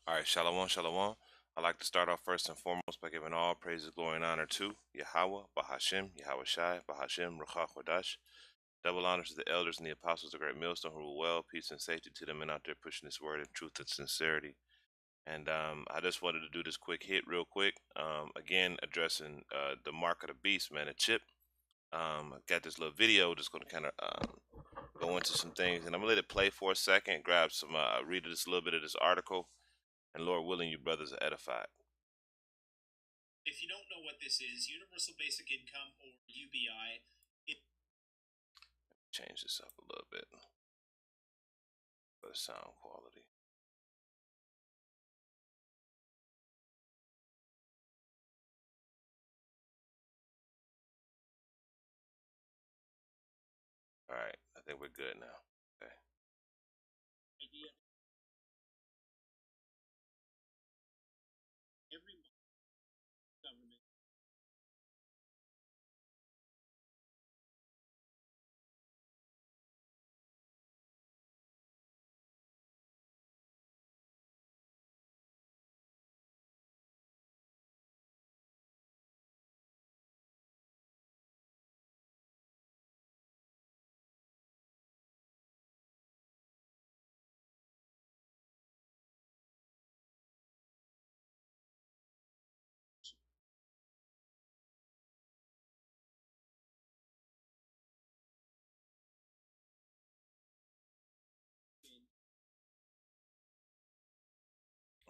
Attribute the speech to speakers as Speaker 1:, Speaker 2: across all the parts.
Speaker 1: All right, shalom, shalom. I'd like to start off first and foremost by giving all praises, glory, and honor to Yahweh, BAHASHAM, YAHAWASHI, BAHASHAM, Ruach Kodash. Double honors to the elders and the apostles of Great Millstone who rule well, peace and safety to them and out there pushing this word in truth and sincerity. And I just wanted to do this quick hit real quick. Again, addressing the mark of the beast, man, a chip. I've got this little video just going to kind of go into some things, and I'm going to let it play for a second, grab some, read this a little bit of this article, and Lord willing, you brothers are edified.
Speaker 2: If you don't know what this is, Universal Basic Income, or UBI,
Speaker 1: change this up a little bit for the sound quality. All right, I think we're good now. Okay.
Speaker 2: idea every month government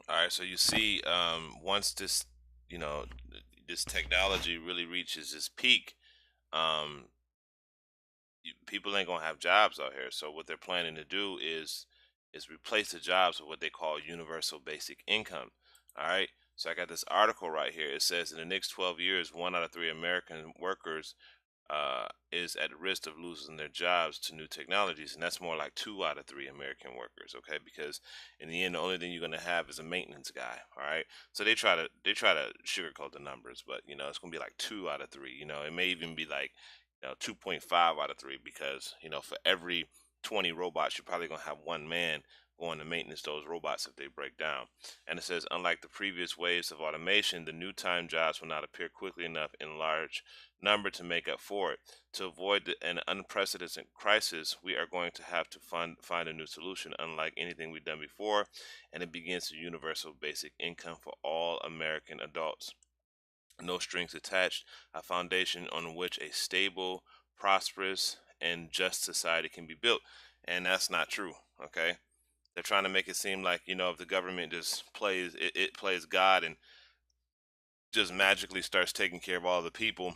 Speaker 1: All right, so you see, once this, you know, this technology really reaches its peak, um, people ain't gonna have jobs out here. So what they're planning to do is replace the jobs with what they call universal basic income. All right. So I got this article right here. It says in the next 12 years, 1 out of 3 American workers is at risk of losing their jobs to new technologies, and that's more like 2 out of 3 American workers. Okay, because in the end, the only thing you're gonna have is a maintenance guy. All right, so they try to sugarcoat the numbers, but it's gonna be like 2 out of 3. It may even be like 2.5 out of 3 because for every 20 robots, you're probably gonna have one man going to maintenance those robots if they break down. And it says, unlike the previous waves of automation, the new time jobs will not appear quickly enough in large number to make up for it. To avoid an unprecedented crisis, we are going to have to find a new solution, unlike anything we've done before, and it begins with universal basic income for all American adults. No strings attached, a foundation on which a stable, prosperous, and just society can be built. And that's not true, okay? They're trying to make it seem like, if the government just it plays God and just magically starts taking care of all the people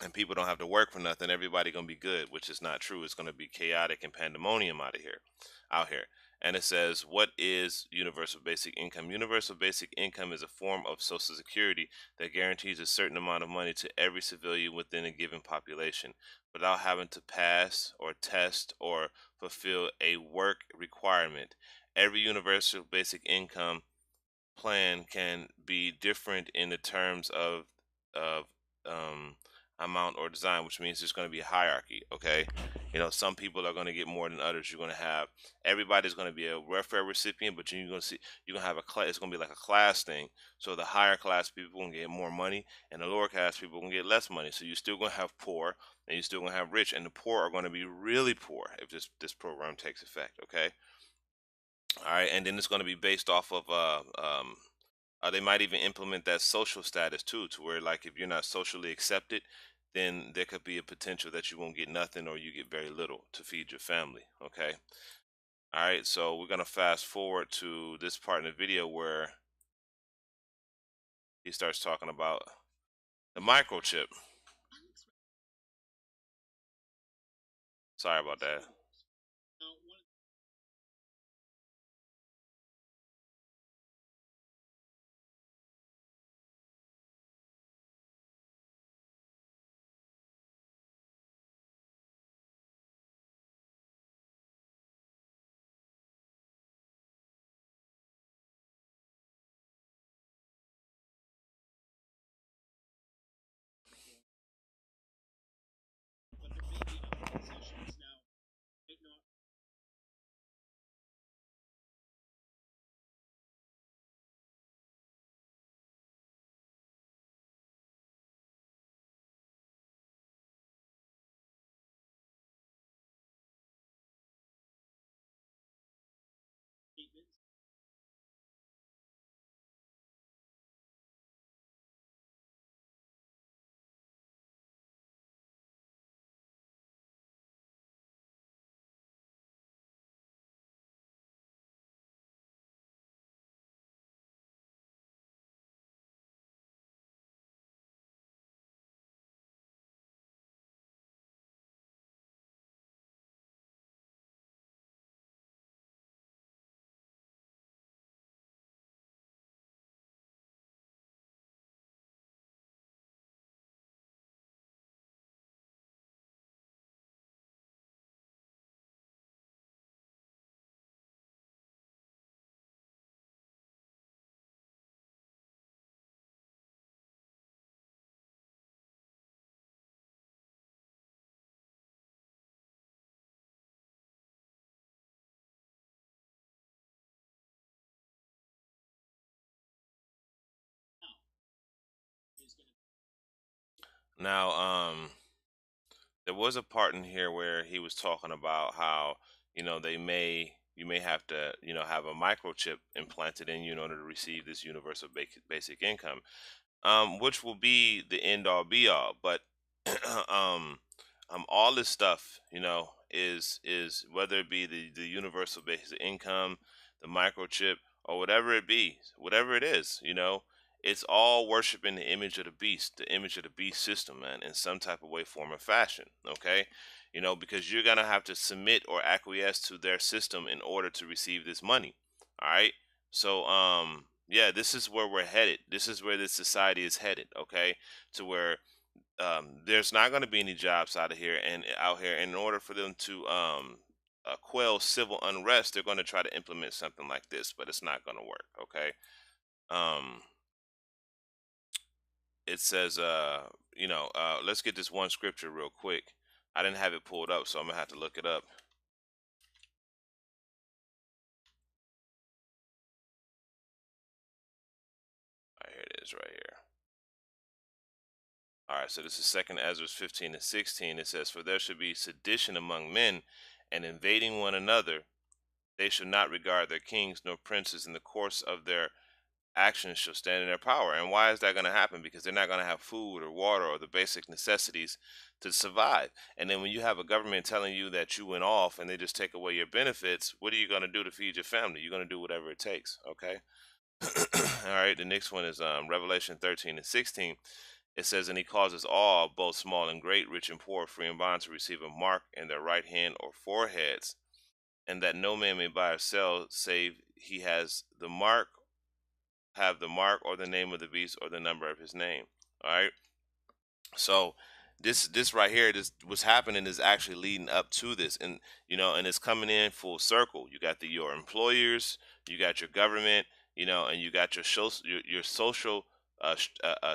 Speaker 1: and people don't have to work for nothing, everybody gonna be good, which is not true. It's gonna be chaotic and pandemonium out here. And it says, what is universal basic income? Universal basic income is a form of social security that guarantees a certain amount of money to every civilian within a given population without having to pass or test or fulfill a work requirement. Every universal basic income plan can be different in the terms of um, amount or design, which means there's going to be a hierarchy. Okay, some people are going to get more than others. You're going to have everybody's going to be a welfare recipient, but you're going to see you're going to have a class. It's going to be like a class thing. So the higher class people can get more money, and the lower class people can get less money. So you're still going to have poor, and you're still going to have rich, and the poor are going to be really poor if this program takes effect. Okay. All right, and then it's going to be based off of they might even implement that social status too, to where like if you're not socially accepted, then there could be a potential that you won't get nothing or you get very little to feed your family. Okay. All right, so we're gonna fast forward to this part in the video where he starts talking about the microchip. Sorry about that.
Speaker 2: now one but there may be other concessions now.
Speaker 1: Now, there was a part in here where he was talking about how, you may have to, have a microchip implanted in you in order to receive this universal basic income, which will be the end all be all. But um, all this stuff, is whether it be the universal basic income, the microchip, or whatever it is, it's all worshiping the image of the beast, the image of the beast system, man, in some type of way, form, or fashion. Okay, because you're gonna have to submit or acquiesce to their system in order to receive this money. All right. So, yeah, this is where we're headed. This is where this society is headed. Okay, to where there's not going to be any jobs out here. And in order for them to quell civil unrest, they're going to try to implement something like this, but it's not going to work. Okay. Um, it says, let's get this one scripture real quick. I didn't have it pulled up, so I'm gonna have to look it up. All right, here it is, right here. All right, so this is Second Ezra 15 and 16. It says, "For there should be sedition among men, and invading one another. They should not regard their kings nor princes. In the course of their actions shall stand in their power." And why is that going to happen? Because they're not going to have food or water or the basic necessities to survive. And then when you have a government telling you that you went off and they just take away your benefits, what are you going to do to feed your family? You're going to do whatever it takes. Okay. All right. The next one is Revelation 13 and 16. It says, "And he causes all, both small and great, rich and poor, free and bond, to receive a mark in their right hand or foreheads, and that no man may buy or sell save he have the mark or the name of the beast or the number of his name." All right. So this right here, this what's happening is actually leading up to this, and and it's coming in full circle. You got your employers, you got your government, and you got your social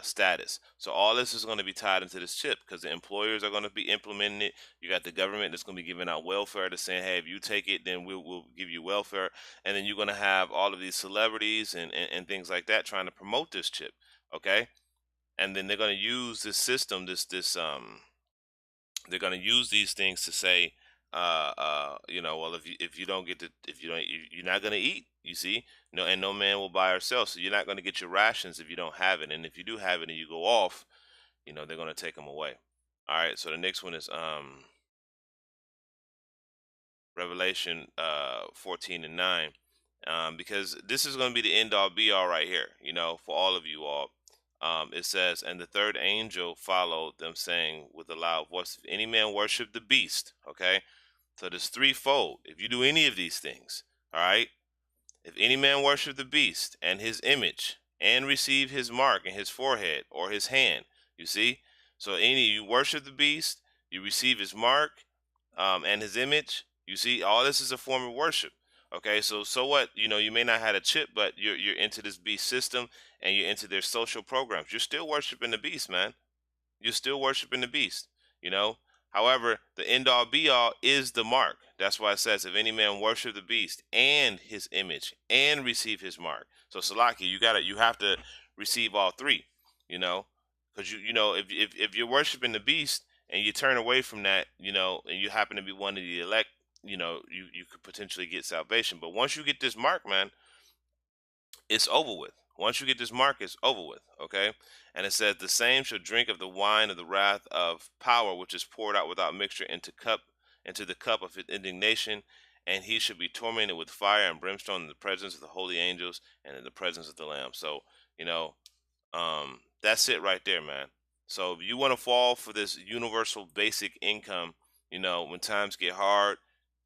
Speaker 1: status. So all this is going to be tied into this chip because the employers are going to be implementing it. You got the government that's going to be giving out welfare to saying, hey, if you take it, then we'll give you welfare. And then you're going to have all of these celebrities and things like that trying to promote this chip. Okay. And then they're going to use this system, they're going to use these things to say, well, if you don't get to, if you don't, you're not going to eat. You see, no, and no man will buy or sell. So you're not going to get your rations if you don't have it. And if you do have it and you go off, they're going to take them away. All right. So the next one is Revelation 14 and 9. Because this is going to be the end all be all right here, for all of you all. It says, "And the third angel followed them, saying with a loud voice, if any man worship the beast," okay? So there's threefold. If you do any of these things, all right? "If any man worship the beast and his image and receive his mark in his forehead or his hand," you see? So you worship the beast, you receive his mark, and his image. You see, all this is a form of worship. Okay, so what? You may not have a chip, but you're into this beast system and you're into their social programs. You're still worshiping the beast, man. You're still worshiping the beast, you know. However, the end all be all is the mark. That's why it says, "If any man worship the beast and his image and receive his mark." So Salaki, you have to receive all three, you know, because if you're worshiping the beast and you turn away from that, and you happen to be one of the elect, you could potentially get salvation. But once you get this mark, man, it's over with. Once you get this mark, it's over with. Okay. And it says, "The same shall drink of the wine of the wrath of power, which is poured out without mixture into the cup of his indignation, and he shall be tormented with fire and brimstone in the presence of the holy angels and in the presence of the Lamb." So, you know, that's it right there, man. So if you want to fall for this universal basic income, when times get hard,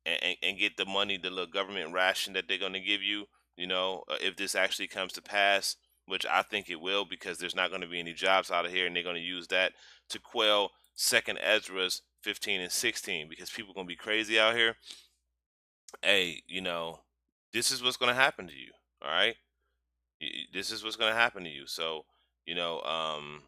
Speaker 1: and get the money, the little government ration that they're going to give you, if this actually comes to pass, which I think it will, because there's not going to be any jobs out of here, and they're going to use that to quell Second Ezra's 15 and 16, because people are going to be crazy out here. Hey, this is what's going to happen to you. All right. This is what's going to happen to you. So, you know, um,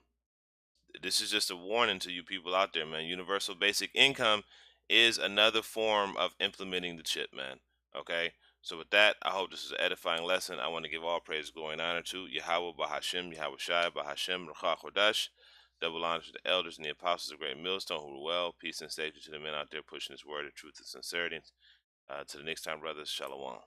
Speaker 1: this is just a warning to you people out there, man. Universal basic income is another form of implementing the chip, man. Okay. So with that, I hope this is an edifying lesson. I want to give all praise, glory, and honor to Yahweh, BAHASHAM, YAHAWASHI, BAHASHAM, Ruach Kodash. Double honor to the elders and the apostles of Great Millstone who were well. Peace and safety to the men out there pushing this word of truth and sincerity. To the next time, brothers, shalom.